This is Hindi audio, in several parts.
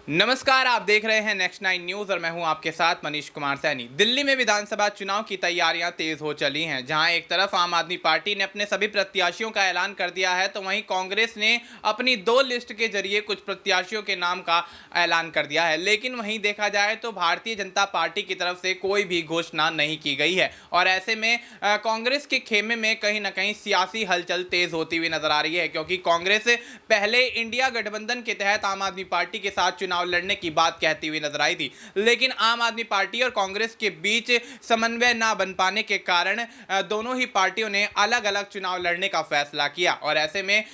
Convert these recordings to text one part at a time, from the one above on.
नमस्कार, आप देख रहे हैं नेक्स्ट 9 न्यूज़ और मैं हूं आपके साथ मनीष कुमार सैनी। दिल्ली में विधानसभा चुनाव की तैयारियां तेज हो चली हैं, जहां एक तरफ आम आदमी पार्टी ने अपने सभी प्रत्याशियों का ऐलान कर दिया है, तो वहीं कांग्रेस ने अपनी 2 लिस्ट के जरिए कुछ प्रत्याशियों के नाम का ऐलान कर दिया है। लेकिन वहीं देखा जाए तो भारतीय जनता पार्टी की तरफ से कोई भी घोषणा नहीं की गई है और ऐसे में कांग्रेस के खेमे में कहीं ना कहीं सियासी हलचल तेज होती हुई नजर आ रही है, क्योंकि कांग्रेस पहले इंडिया गठबंधन के तहत आम आदमी पार्टी के साथ चुनाव लड़ने की बात कहती हुई नजर आई थी। लेकिन आम आदमी पार्टी और कांग्रेस के बीच समन्वय ना बन पाने के कारण दोनों ही पार्टियों ने अलग अलग चुनाव लड़ने का फैसला किया और ऐसे में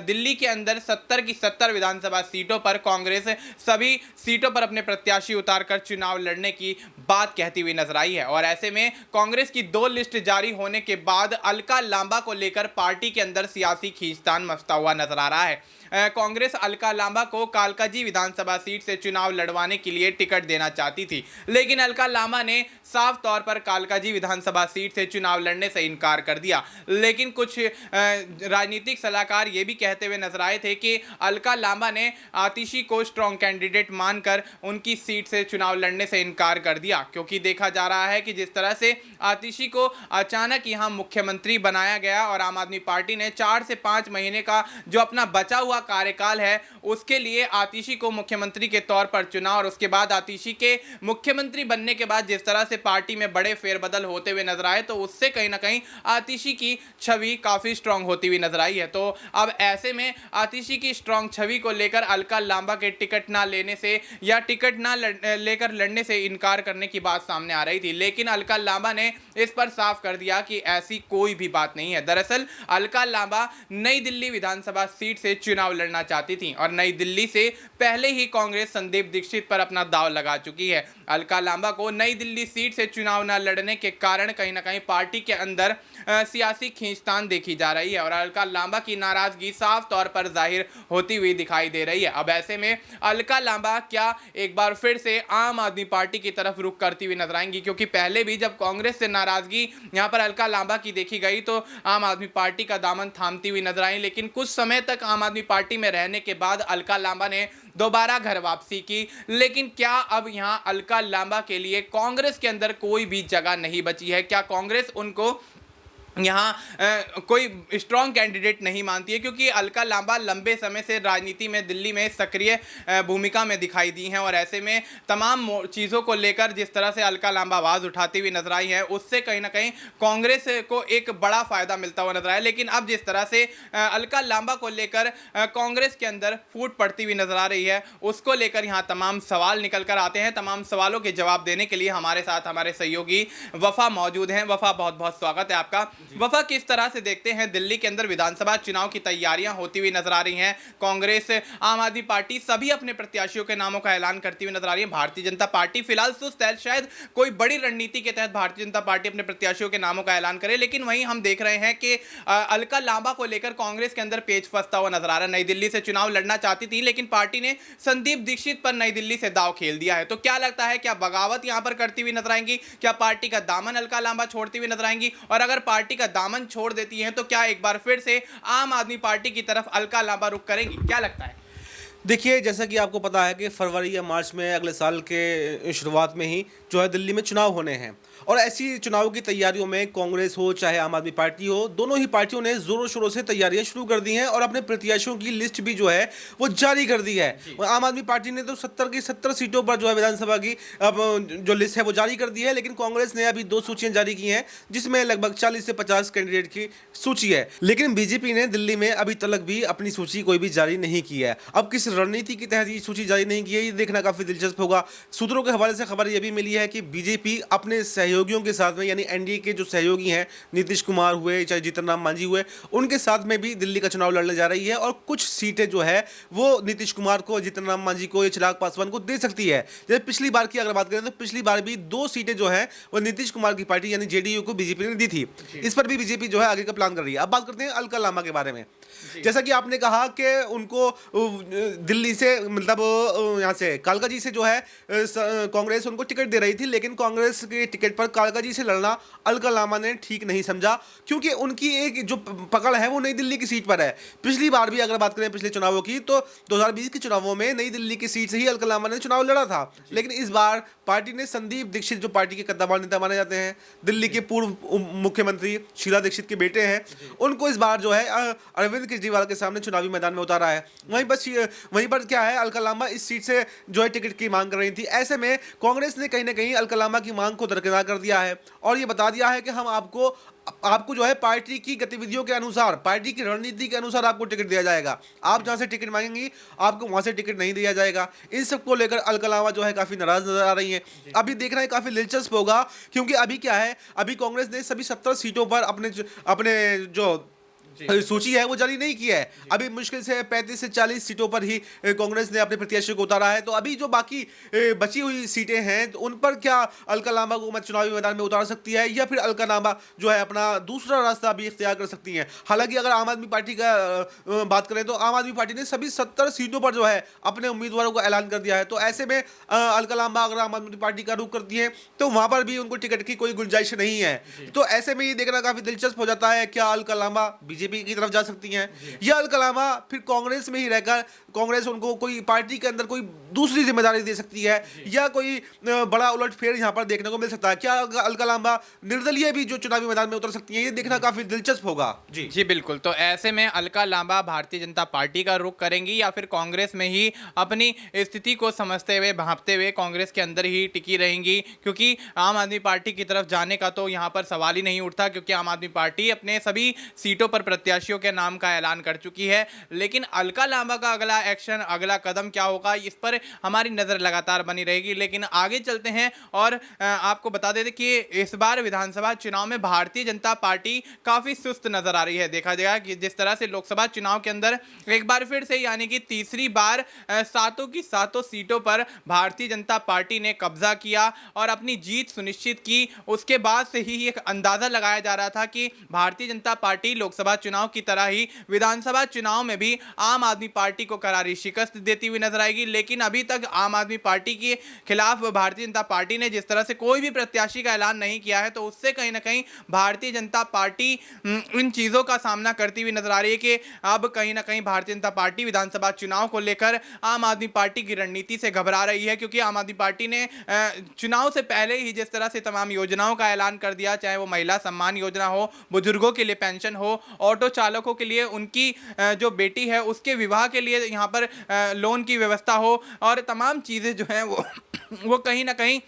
दिल्ली के अंदर 70 की 70 विधानसभा सीटों पर कांग्रेस सभी सीटों पर अपने प्रत्याशी उतारकर चुनाव लड़ने की बात कहती हुई नजर आई है। और ऐसे में कांग्रेस की 2 लिस्ट जारी होने के बाद अलका लांबा को लेकर पार्टी के अंदर सियासी खींचतान मचता हुआ नजर आ रहा है। कांग्रेस अलका लांबा को कालकाजी विधानसभा सीट से चुनाव लड़वाने के लिए टिकट देना चाहती थी, लेकिन अलका लांबा ने साफ तौर पर कालकाजी विधानसभा सीट से चुनाव लड़ने से इनकार कर दिया। लेकिन कुछ राजनीतिक सलाहकार ये भी कहते हुए नजर आए थे कि अलका लांबा ने आतिशी को स्ट्रॉन्ग कैंडिडेट मानकर उनकी सीट से चुनाव लड़ने से इनकार कर दिया, क्योंकि देखा जा रहा है कि जिस तरह से आतिशी को अचानक यहां मुख्यमंत्री बनाया गया और आम आदमी पार्टी ने 4 से 5 महीने का जो अपना बचा हुआ कार्यकाल है उसके लिए आतिशी को मुख्यमंत्री के तौर पर चुना और उसके बाद आतिशी के मुख्यमंत्री बनने के बाद जिस तरह से पार्टी में बड़े फेरबदल होते हुए नजर आए, तो उससे कहीं ना कहीं आतिशी की छवि काफी स्ट्रांग होती हुई नजर आई है। तो अब ऐसे में आतिशी की स्ट्रांग छवि को लेकर अलका लांबा के टिकट ना लेने से या टिकट ना लेकर लड़ने से इनकार करने की बात सामने आ रही थी, लेकिन अलका लांबा ने इस पर साफ कर दिया कि ऐसी कोई भी बात नहीं है। दरअसल अलका लांबा नई दिल्ली विधानसभा सीट से चुनाव लड़ना चाहती थी और नई दिल्ली से पहले ही कांग्रेस संदीप दीक्षित पर अपना दांव लगा चुकी है। अलका लांबा को नई दिल्ली सीट से चुनाव न लड़ने के कारण कहीं ना कहीं पार्टी के अंदर सियासी खींचतान देखी जा रही है और अलका लांबा की नाराजगी साफ तौर पर जाहिर होती हुई दिखाई दे रही है। अब ऐसे में अलका लांबा क्या एक बार फिर से आम आदमी पार्टी की तरफ रुख करती हुई नजर आएंगी, क्योंकि पहले भी जब कांग्रेस से नाराजगी यहां पर अलका लांबा की देखी गई तो आम आदमी पार्टी का दामन थामती हुई नजर आई, लेकिन कुछ समय तक आम आदमी पार्टी में रहने के बाद अलका लांबा ने दोबारा घर वापसी की। लेकिन क्या अब यहां अलका लांबा के लिए कांग्रेस के अंदर कोई भी जगह नहीं बची है? क्या कांग्रेस उनको यहाँ कोई स्ट्रॉन्ग कैंडिडेट नहीं मानती है? क्योंकि अलका लांबा लंबे समय से राजनीति में दिल्ली में सक्रिय भूमिका में दिखाई दी हैं और ऐसे में तमाम चीज़ों को लेकर जिस तरह से अलका लांबा आवाज़ उठाती हुई नजर आई है उससे कहीं ना कहीं कांग्रेस को एक बड़ा फायदा मिलता हुआ नजर आया। लेकिन अब जिस तरह से अलका लांबा को लेकर कांग्रेस के अंदर फूट पड़ती हुई नजर आ रही है, उसको लेकर यहाँ तमाम सवाल निकल कर आते हैं। तमाम सवालों के जवाब देने के लिए हमारे साथ हमारे सहयोगी वफा मौजूद हैं। वफा, बहुत बहुत स्वागत है आपका। वफा, किस तरह से देखते हैं दिल्ली के अंदर विधानसभा चुनाव की तैयारियां होती हुई नजर आ रही हैं? कांग्रेस, आम आदमी पार्टी सभी अपने प्रत्याशियों के नामों का ऐलान करती हुई नजर आ रही है। भारतीय जनता पार्टी फिलहाल सुस्त है, शायद कोई बड़ी रणनीति के तहत भारतीय जनता पार्टी अपने प्रत्याशियों के नामों का ऐलान करे, लेकिन वहीं हम देख रहे हैं कि अलका लांबा को लेकर कांग्रेस के अंदर पेच फंसता हुआ नजर आ रहा है। नई दिल्ली से चुनाव लड़ना चाहती थी, लेकिन पार्टी ने संदीप दीक्षित पर नई दिल्ली से दांव खेल दिया है। तो क्या लगता है, क्या बगावत यहां पर करती हुई नजर आएंगी? क्या पार्टी का दामन अलका लांबा छोड़ती हुई नजर आएंगी? और अगर पार्टी का दामन छोड़ देती हैं तो क्या एक बार फिर से आम आदमी पार्टी की तरफ अलका लांबा रुख करेंगी? क्या लगता है? देखिए, जैसा कि आपको पता है कि फरवरी या मार्च में अगले साल के शुरुआत में ही जो है दिल्ली में चुनाव होने हैं और ऐसी चुनाव की तैयारियों में कांग्रेस हो चाहे आम आदमी पार्टी हो, दोनों ही पार्टियों ने ज़ोरों शोरों से तैयारियां शुरू कर दी हैं और अपने प्रत्याशियों की लिस्ट भी जो है वो जारी कर दी है। और आम आदमी पार्टी ने तो 70 की 70 सीटों पर जो है विधानसभा की अब जो लिस्ट है वो जारी कर दी है, लेकिन कांग्रेस ने अभी 2 सूचियाँ जारी की हैं जिसमें लगभग 40 से 50 कैंडिडेट की सूची है। लेकिन बीजेपी ने दिल्ली में अभी तक भी अपनी सूची कोई भी जारी नहीं की है। अब किस रणनीति के तहत ये सूची जारी नहीं की है, ये देखना काफ़ी दिलचस्प होगा। सूत्रों के हवाले से खबर यह भी मिली है कि बीजेपी अपने सहयोगियों के साथ में, यानी एनडीए के जो सहयोगी हैं, नीतीश कुमार हुए चाहे जीतन राम मांझी हुए, उनके साथ में भी दिल्ली का चुनाव लड़ने जा रही है और कुछ सीटें जो है वो नीतीश कुमार को, जीतन राम मांझी को या चिराग पासवान को दे सकती है। जैसे पिछली बार की अगर बात करें तो पिछली बार भी 2 सीटें जो है वो नीतीश कुमार की पार्टी यानी जेडीयू को बीजेपी ने दी थी। इस पर भी बीजेपी जो है आगे का प्लान कर रही है। अब बात करते हैं अलका लांबा के बारे में। जैसा कि आपने कहा कि उनको दिल्ली से मतलब यहाँ से कालका जी से जो है कांग्रेस उनको टिकट दे रही थी, लेकिन कांग्रेस के टिकट पर कालका जी से लड़ना अलका लामा ने ठीक नहीं समझा, क्योंकि उनकी एक जो पकड़ है वो नई दिल्ली की सीट पर है। पिछली बार भी अगर बात करें पिछले चुनावों की, तो 2020 के चुनावों में नई दिल्ली की सीट से ही अलका लामा ने चुनाव लड़ा था, लेकिन इस बार पार्टी ने संदीप दीक्षित, जो पार्टी के कद्दावर नेता माने जाते हैं, दिल्ली के पूर्व मुख्यमंत्री शीला दीक्षित के बेटे हैं, उनको इस बार जो है अरविंद केजरीवाल के सामने चुनावी मैदान में उतारा है। वहीं पर क्या है, अलका लामा इस सीट से जो है टिकट की मांग कर रही थी। ऐसे में कांग्रेस ने कहीं ना कहीं अलका लामा की मांग को दरकिनार कर दिया है और ये बता दिया है कि हम आपको जो है पार्टी की गतिविधियों के अनुसार, पार्टी की रणनीति के अनुसार आपको टिकट दिया जाएगा। आप जहां से टिकट मांगेंगी आपको वहां से टिकट नहीं दिया जाएगा। इन सबको लेकर अलका लामा जो है काफी नाराज नजर आ रही है। अभी देखना है काफी दिलचस्प होगा, क्योंकि अभी क्या है, अभी कांग्रेस ने सभी 70 सीटों पर अपने जो सूची है वो जारी नहीं की है। अभी मुश्किल से 35 से 40 सीटों पर ही कांग्रेस ने अपने प्रत्याशी को उतारा है। तो अभी जो बाकी बची हुई सीटें हैं, तो उन पर क्या अलका लामा को चुनावी मैदान में उतार सकती है, या फिर अलका लामा जो है अपना दूसरा रास्ता भी इख्तियार कर सकती हैं। हालांकि अगर आम आदमी पार्टी का बात करें तो आम आदमी पार्टी ने सभी 70 सीटों पर जो है अपने उम्मीदवारों को ऐलान कर दिया है। तो ऐसे में अलका लामा अगर आम आदमी पार्टी का रुख करती है तो वहां पर भी उनको टिकट की कोई गुंजाइश नहीं है। तो ऐसे में ये देखना काफी दिलचस्प हो जाता है, क्या अलका लामा बीजेपी की तरफ जा सकती हैं, या अलका लामा फिर कांग्रेस में ही रहकर कांग्रेस उनको कोई पार्टी के अंदर कोई दूसरी जिम्मेदारी दे सकती है, या कोई बड़ा उलटफेर यहां पर देखने को मिल सकता है। क्या अलका लामा निर्दलीय भी जो चुनावी मैदान में उतर सकती हैं, ये देखना काफी दिलचस्प होगा। जी जी बिल्कुल। तो ऐसे में अलका लांबा भारतीय जनता पार्टी का रुख करेंगी या फिर कांग्रेस में ही अपनी स्थिति को समझते हुए, भांपते हुए कांग्रेस के अंदर ही टिकी रहेंगी, क्योंकि आम आदमी पार्टी की तरफ जाने का तो यहाँ पर सवाल ही नहीं उठता, क्योंकि आम आदमी पार्टी अपने सभी सीटों पर प्रत्याशियों के नाम का ऐलान कर चुकी है। लेकिन अलका लांबा का अगला एक्शन, अगला कदम क्या होगा, इस पर हमारी नजर लगातार बनी रहेगी। लेकिन आगे चलते हैं और आपको बता देते कि इस बार विधानसभा चुनाव में भारतीय जनता पार्टी काफी सुस्त नजर आ रही है। देखा जाएगा कि जिस तरह से लोकसभा चुनाव के अंदर एक बार फिर से, यानी कि तीसरी बार सातों की सातों सीटों पर भारतीय जनता पार्टी ने कब्जा किया और अपनी जीत सुनिश्चित की, उसके बाद से ही एक अंदाजा लगाया जा रहा था कि भारतीय जनता पार्टी लोकसभा चुनाव की तरह ही विधानसभा चुनाव में भी आम आदमी पार्टी को करारी शिकस्त देती हुई नजर आएगी। लेकिन अभी तक आम आदमी पार्टी के खिलाफ भारतीय जनता पार्टी ने जिस तरह से कोई भी प्रत्याशी का ऐलान नहीं किया है, तो उससे कहीं ना कहीं भारतीय जनता पार्टी इन चीजों का सामना करती हुई नजर आ रही है कि अब कहीं ना कहीं भारतीय जनता पार्टी विधानसभा चुनाव को लेकर आम आदमी पार्टी की रणनीति से घबरा रही है, क्योंकि आम आदमी पार्टी ने चुनाव से पहले ही जिस तरह से तमाम योजनाओं का ऐलान कर दिया, चाहे वो महिला सम्मान योजना हो, बुजुर्गों के लिए पेंशन हो, ऑटो चालकों के लिए उनकी जो बेटी है उसके विवाह के लिए यहाँ पर लोन की व्यवस्था हो, और तमाम चीज़ें जो हैं वो कहीं ना कहीं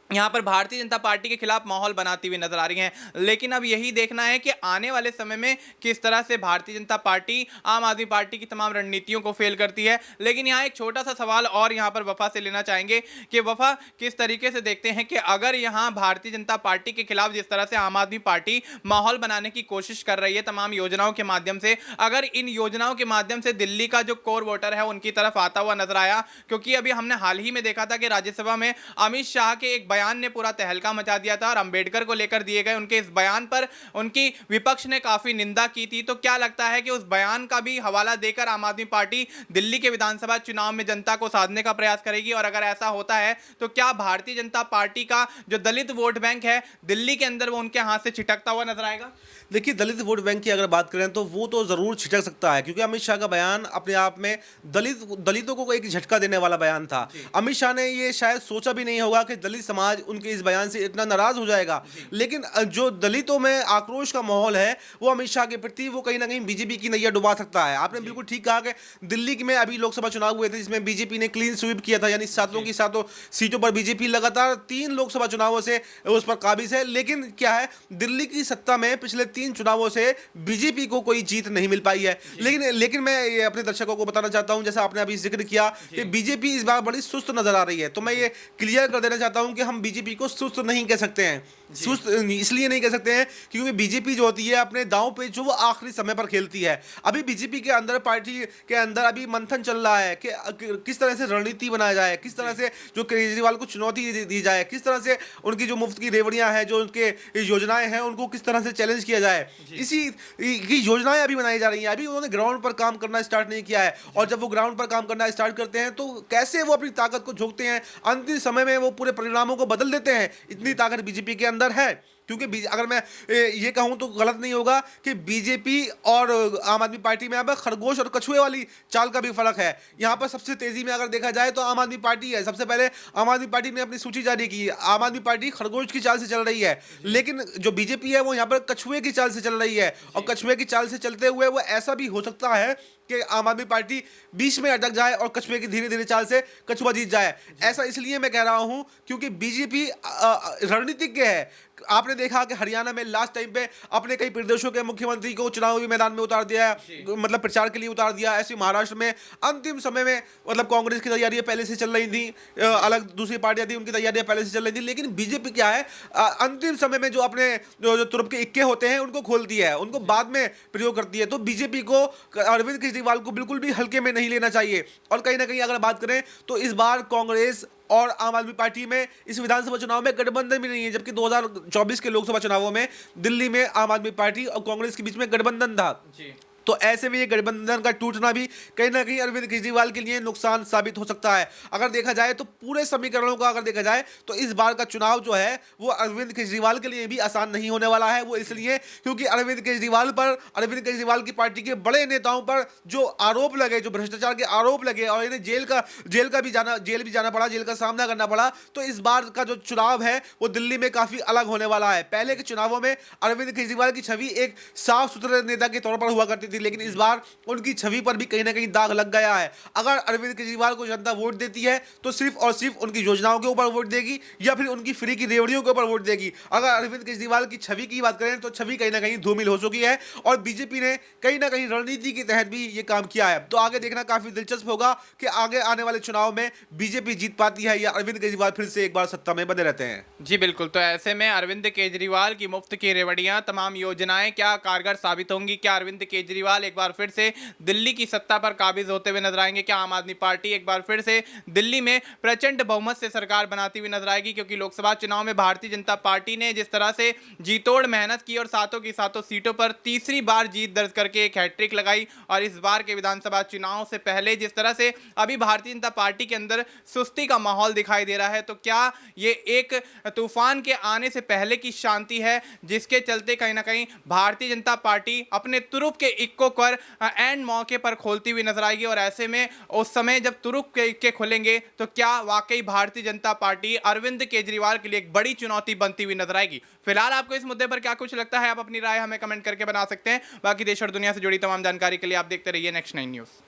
यहाँ पर भारतीय जनता पार्टी के खिलाफ माहौल बनाती हुई नजर आ रही हैं। लेकिन अब यही देखना है कि आने वाले समय में किस तरह से भारतीय जनता पार्टी आम आदमी पार्टी की तमाम रणनीतियों को फेल करती है। लेकिन यहाँ एक छोटा सा सवाल और यहाँ पर वफा से लेना चाहेंगे कि वफा किस तरीके से देखते हैं कि अगर यहाँ भारतीय जनता पार्टी के खिलाफ जिस तरह से आम आदमी पार्टी माहौल बनाने की कोशिश कर रही है तमाम योजनाओं के माध्यम से, अगर इन योजनाओं के माध्यम से दिल्ली का जो कोर वोटर है उनकी तरफ आता हुआ नजर आया, क्योंकि अभी हमने हाल ही में देखा था कि राज्यसभा में अमित शाह के एक बयान ने पूरा तहलका मचा दिया था और अंबेडकर को लेकर दिए गए उनके इस बयान पर उनकी विपक्ष ने काफी निंदा की थी। तो क्या लगता है कि उस बयान का भी हवाला देकर आम आदमी पार्टी दिल्ली के विधानसभा चुनाव में जनता को साधने का प्रयास करेगी, और अगर ऐसा होता है तो क्या भारतीय जनता पार्टी का जो दलित वोट बैंक है दिल्ली के अंदर वो उनके हाथ से छिटकता हुआ नजर आएगा? देखिए, दलित वोट बैंक की अगर बात करें तो वो तो जरूर छिटक सकता है, क्योंकि अमित शाह का बयान अपने आप में दलितों को एक झटका देने वाला बयान था। अमित शाह ने ये शायद सोचा भी नहीं होगा कि दलित समाज उनके इस बयान से इतना नाराज हो जाएगा। लेकिन जो दलितों में आक्रोश का माहौल है वो अमित शाह के प्रति वो कहीं ना कहीं बीजेपी की नैया डुबा सकता है। आपने बिल्कुल ठीक कहा कि दिल्ली में अभी लोकसभा चुनाव हुए थे जिसमें बीजेपी ने क्लीन स्वीप किया था, यानी सातों की सातों सीटों पर बीजेपी लगातार 3 लोकसभा चुनावों से उस पर काबिज है। लेकिन क्या है, दिल्ली की सत्ता में पिछले 3 चुनावों से बीजेपी को कोई जीत नहीं मिल पाई है। लेकिन मैं ये अपने दर्शकों को बताना चाहता हूं, जैसा आपने अभी जिक्र किया कि बीजेपी इस बार बड़ी सुस्त नजर आ रही है, तो मैं ये क्लियर कर देना चाहता हूं कि हम बीजेपी को सुस्त नहीं कह सकते हैं। सुस्त इसलिए नहीं कह सकते हैं क्योंकि बीजेपी जो होती है अपने दांव पे जो वो आखिरी समय पर खेलती है। अभी बीजेपी के अंदर, पार्टी के अंदर अभी मंथन चल रहा है कि किस तरह से रणनीति बनाया जाए, किस तरह से जो केजरीवाल को चुनौती दी जाए, किस तरह से उनकी जो मुफ्त की रेवड़ियां हैं, जो उनके योजनाएं हैं, उनको किस तरह से चैलेंज किया जाए, इसी की योजनाएं अभी बनाई जा रही हैं। अभी उन्होंने ग्राउंड पर काम करना स्टार्ट नहीं किया है, और जब वो ग्राउंड पर काम करना स्टार्ट करते हैं तो कैसे वो अपनी ताकत को झोंकते हैं, अंतिम समय में वो पूरे परिणामों को बदल देते हैं। इतनी ताकत बीजेपी के अंदर है। क्योंकि अगर मैं ये कहूं तो गलत नहीं होगा कि बीजेपी और आम आदमी पार्टी में अब खरगोश और कछुए वाली चाल का भी फर्क है। यहां पर सबसे तेजी में अगर देखा जाए तो आम आदमी पार्टी है। सबसे पहले आम आदमी पार्टी ने अपनी सूची जारी की। आम आदमी पार्टी खरगोश की चाल से चल रही है, लेकिन जो बीजेपी है वो यहाँ पर कछुए की चाल से चल रही है। और कछुए की चाल से चलते हुए वो ऐसा भी हो सकता है कि आम आदमी पार्टी बीच में अटक जाए और कछुए की धीरे धीरे चाल से कछुआ जीत जाए। ऐसा इसलिए मैं कह रहा हूं क्योंकि बीजेपी रणनीतिज्ञ है। आपने देखा कि हरियाणा में लास्ट टाइम पे अपने कई प्रदेशों के मुख्यमंत्री को चुनावी मैदान में उतार दिया है, मतलब प्रचार के लिए उतार दिया। ऐसे महाराष्ट्र में अंतिम समय में मतलब कांग्रेस की तैयारियां पहले से चल रही थी, अलग दूसरी पार्टियां थी उनकी तैयारियां पहले से चल रही थी, लेकिन बीजेपी क्या है, अंतिम समय में जो अपने जो तुरुप के इक्के होते हैं उनको खोलती है, उनको बाद में प्रयोग करती है। तो बीजेपी को अरविंद केजरीवाल को बिल्कुल भी हल्के में नहीं लेना चाहिए। और कहीं ना कहीं अगर बात करें तो इस बार कांग्रेस और आम आदमी पार्टी में इस विधानसभा चुनाव में गठबंधन भी नहीं है, जबकि 2024 के लोकसभा चुनावों में दिल्ली में आम आदमी पार्टी और कांग्रेस के बीच में गठबंधन था। तो ऐसे में ये गठबंधन का टूटना भी कहीं ना कहीं अरविंद केजरीवाल के लिए नुकसान साबित हो सकता है। अगर देखा जाए तो पूरे समीकरणों का अगर देखा जाए तो इस बार का चुनाव जो है वो अरविंद केजरीवाल के लिए भी आसान नहीं होने वाला है। वो इसलिए क्योंकि अरविंद केजरीवाल की पार्टी के बड़े नेताओं पर जो आरोप लगे, जो भ्रष्टाचार के आरोप लगे और इन्हें जेल भी जाना पड़ा, जेल का सामना करना पड़ा, तो इस बार का जो चुनाव है वो दिल्ली में काफी अलग होने वाला है। पहले के चुनावों में अरविंद केजरीवाल की छवि एक साफ सुथरे नेता के तौर पर हुआ करती थी, लेकिन इस बार उनकी छवि पर भी कहीं ना कहीं दाग लग गया है। अगर अरविंद केजरीवाल को जनता वोट देती है तो सिर्फ और सिर्फ उनकी योजनाओं के ऊपर वोट देगी या फिर उनकी फ्री की रेवड़ियों के ऊपर वोट देगी। अगर अरविंद केजरीवाल की छवि की बात करें तो छवि कहीं ना कहीं धूमिल हो चुकी है और बीजेपी ने कहीं ना कहीं रणनीति के तहत भी ये काम किया है। तो आगे देखना काफी दिलचस्प होगा कि आगे आने वाले चुनाव में बीजेपी जीत पाती है या अरविंद केजरीवाल फिर से एक बार सत्ता में बने रहते हैं। जी बिल्कुल। तो ऐसे में अरविंद केजरीवाल की मुफ्त की रेवड़ियां, तमाम योजनाएं क्या कारगर साबित होंगी? क्या अरविंद केजरीवाल एक बार फिर से दिल्ली की सत्ता पर काबिज होते हुए नजर आएंगे? क्या आम आदमी पार्टी एक बार फिर से दिल्ली में प्रचंड बहुमत से सरकार बनाती हुई नजर आएगी? क्योंकि लोकसभा चुनाव में भारतीय जनता पार्टी ने जिस तरह से जीतोड़ मेहनत की और सातों की सातों सीटों पर तीसरी बार जीत दर्ज करके एक हैट्रिक लगाई, और इस बार के विधानसभा चुनाव से पहले जिस तरह से अभी भारतीय जनता पार्टी के अंदर सुस्ती का माहौल दिखाई दे रहा है, तो क्या ये एक तूफान के आने से पहले की शांति है जिसके चलते कहीं ना कहीं भारतीय जनता पार्टी अपने तुरुप के इक्को पर एंड मौके पर खोलती हुई नजर आएगी? और ऐसे में उस समय जब तुरुप के इक्के खुलेंगे तो क्या वाकई भारतीय जनता पार्टी अरविंद केजरीवाल के लिए एक बड़ी चुनौती बनती हुई नजर आएगी? फिलहाल आपको इस मुद्दे पर क्या कुछ लगता है? आप अपनी राय हमें कमेंट करके बना सकते हैं। बाकी देश और दुनिया से जुड़ी तमाम जानकारी के लिए आप देखते रहिए नेक्स्ट 9 न्यूज़।